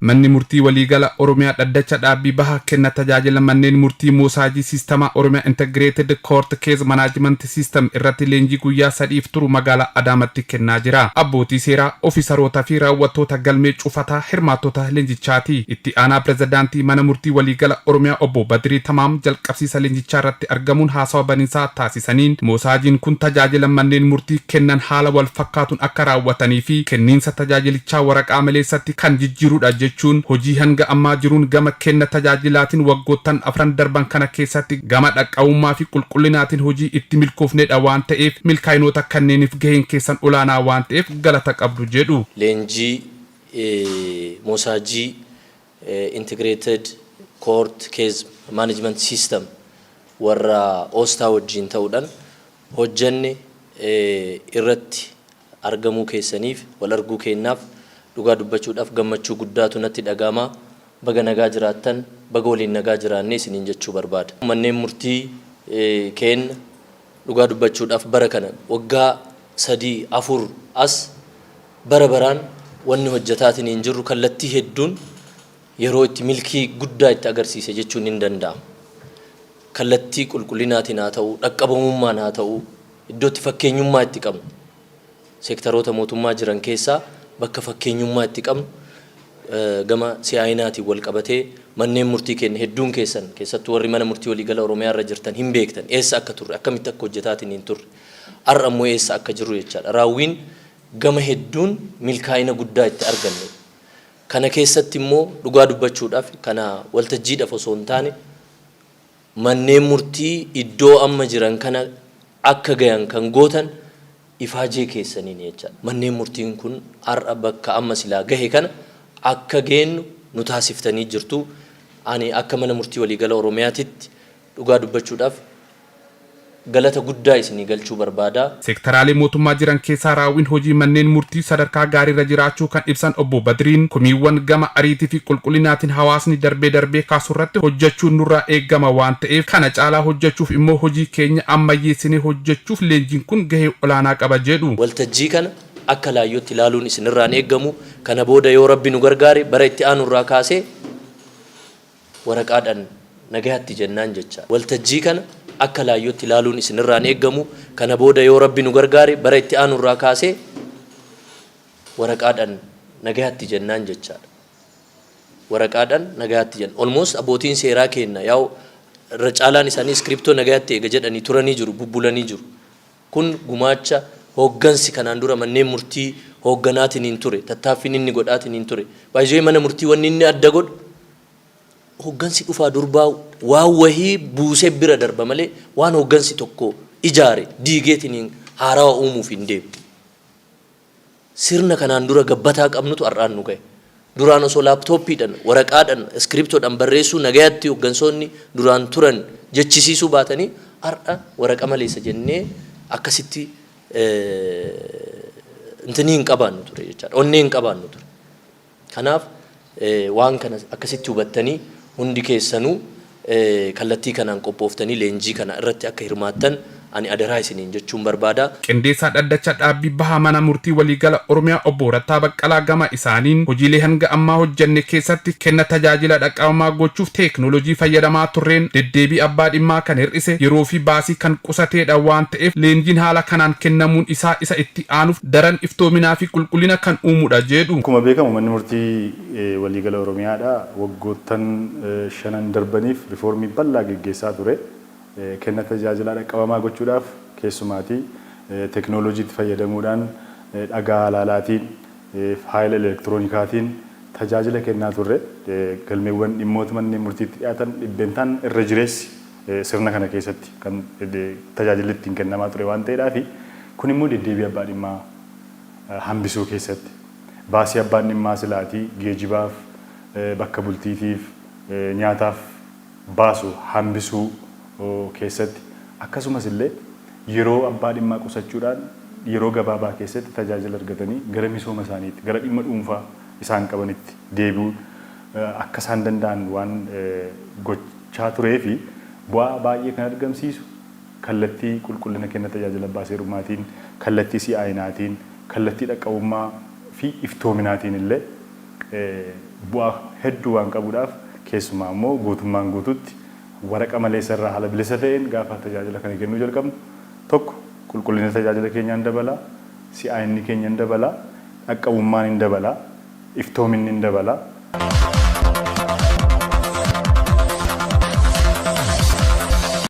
manni murtii waliigala Oromiyaa dhaddacha dhaabbii baha kenna tajaajila manneen murtii moosaajii siistama Oromiyaa Integrated Court Case Management System irratti leenjii guyyaa 3 turu magaalaa Adaamatti kennaa jira. Abbootii seeraa, ofiisaroota fi raawwattoota galmee cufataa hirmaattota leenjichaati. Itti aanaa pirezidaantii mana murtii waliigala Oromiyaa obbo Badrii Tamaam jalqabsiisa leenjichaa irratti argamuun haasawa baniinsaa taasisaniin moosaajiin kun tajaajila manneen murtii kennan haala wal fakkaatuun akka raawwatanii fi kenniinsa tajaajilichaa waraqaa maleessatti kan jijjiirudha jechuun hojii hanga ammaa jiruun gama kenna tajaajilaatiin waggoottan afran darban kana keessatti gama dhaqqabummaa fi qulqullinaatiin hojii itti milkoofnedha waan ta'eef milkaa'inoota kanneeniif gaheen keessan olaanaa waan ta'eef galata qabdu jedhu. Leenjii mosaajii Integrated Court Case Management System warra oostaa wajjin ta'uudhaan hojjanne irratti argamuu keessaniif wal arguu kennaaf dhugaa dubbachuudhaaf gammachuu guddaatu natti dhagama. Baga nagaa jiraattan baga waliin nagaa jiraannee isiniin jechuu barbaada. Manneen murtii kenna dhugaa dubbachuudhaaf bara kana waggaa 3-4 as bara baraan wanni hojjetaatiin hin jirru kallattii hedduun yeroo itti milkii guddaa itti agarsiise jechuun hin danda'amu. Kallattii qulqullinaatiin haa ta'u, dhaqqabamummaan haa ta'u, iddootti fakkeenyummaa itti qabnu. Seektaroota mootummaa jiran keessaa bakka fakkeenyummaa itti qabnu gama siyaayinaatiin wal qabatee manneen murtii kenna hedduun keessan keessattuu warri mana murtii waliigala Oromiyaa irra jirtan hin beektan eessa akka turre akkamitti akka hojjetaatiin hin turre har'a immoo eessa akka jiru jechaadha. Raawwiin gama hedduun milkaa'ina guddaa itti arganne. Kana keessatti immoo dhugaa dubbachuudhaaf kana waltajjiidhaaf osoo hin taane manneen murtii iddoo amma jiran kana akka gayan kan gootan ifaajee keessaniin jechaadha. Manneen murtiin kun har'a bakka amma silaa gahe kana akka geennu nu taasiftanii jirtu. Ani akka mana murtii waliigala Oromiyaatitti dhugaa dubbachuudhaaf galata guddaa isinii galchuu barbaada. Seektaraalee mootummaa jiran keessaa raawwiin hojii manneen murtii sadarkaa gaariirra jiraachuu kan ibsan obbo Badriin komiiwwan gama ariitii fi qulqullinaatiin hawaasni darbee kaasurratti hojjechuun nurraa eegama waan ta'eef kana caalaa hojjechuuf immoo hojii keenya ammayyeessinee hojjechuuf leenjiin kun gahee olaanaa qaba jedhu. Waltajjii kana akka laayyootti ilaaluun isinirraan eegamu. Kana booda yoo Rabbi nu gargaare bara itti aanurraa kaasee waraqaadhaan nagayaatti jennaan jecha. Waltajjii kana akka laayyootti ilaaluun isinirraan eegamu. Kana booda yoo Rabbi nu gargaare bara itti aanurraa kaasee waraqaadhaan nagayaatti jennaan jechaadha. Waraqaadhaan nagayaatti jenna. Almost abbootiin seeraa kenna yaa'u irra caalaan isaanii iskiriptoo nagayaatti eega jedhanii turanii jiru, bubbulanii jiru. Kun gumaacha hooggansi kanaan dura manneen murtii hoogganaatiin hin ture, tattaaffiin inni godhaatiin hin ture. Baay'ee mana murtii wanni inni adda godhu hooggansi dhufaa durbaa waan wahii buusee bira darba malee waan hooggansi tokko ijaare diigeetiin haarawaa uumuuf hin deemu. Sirna kanaan dura gabbataa qabnutu har'aan nu gahe. Duraan osoo laaptooppiidhaan, waraqaadhaan, iskiriptoodhaan barreessuu nagayaatti hooggansoonni duraan turan jechisiisuu baatanii har'a waraqa maleessa jennee akkasitti intini hin qabaannu ture jechaadha. Onnee hin qabaannu ture. Kanaaf waan kana akkasitti hubattanii hundi keessanuu kallattii kanaan qophooftanii leenjii kana irratti akka hirmaattan ani adaraa isiniin jechuun barbaada. Qindeessaa dhaddacha dhaabbii baha mana murtii waliigala Oromiyaa obbo Rattaa Baqqalaa gama isaaniin hojiilee hanga ammaa hojjenne keessatti kenna tajaajila dhaqqabamaa gochuuf teeknooloojii fayyadamaa turreen deddeebii abbaa dhimmaa kan hir'ise yeroo fi baasii kan qusateedha waan ta'eef leenjiin haala kanaan kennamuun isaa isa itti aanuuf daran iftoominaa fi qulqullina kan uumudha jedhu. Akkuma beekamu manni murtii waliigala Oromiyaadha waggoottan 5 darbaniif riifoormii bal'aa geggeessaa ture. Kenna tajaajila dhaqqabamaa gochuudhaaf keessumaatii teeknooloojiitti fayyadamuudhaan dhagaa alaalaatiin faayila elektiroonikaatiin tajaajila kennaa turre galmeewwan dhimmoota manneen murtiitti dhiyaatan dhibbeentaan irra jireessi sirna kana keessatti kan tajaajilli ittiin kennamaa ture waan ta'eedhaaf kun immoo deddeebii abbaa dhimmaa hambisuu keessatti baasii abbaan dhimmaa silaatii geejibaaf bakka bultiitiif nyaataaf baasu hambisuu keessatti akkasumas illee yeroo abbaa dhimmaa qusachuudhaan yeroo gabaabaa keessatti tajaajila argatanii gara misooma isaaniitti gara dhimma dhuunfaa isaan qabanitti deebi'uu akka isaan danda'an waan gochaa turee fi bu'aa baay'ee kan argamsiisu kallattii qulqullina kenna tajaajila abbaa seerummaatiin kallattii si'aayinaatiin kallattii dhaqqabummaa fi iftoominaatiin illee bu'aa hedduu waan qabuudhaaf keessumaa immoo guutummaan guututti waraqa maleessa irraa haala bilisa ta'een gaafa tajaajila kana kennuu jalqabnu tokko qulqullina tajaajila keenyaa hin dabala, si'aayinni keenya hin dabala, dhaqqabummaan hin dabala, iftoominni hin dabala.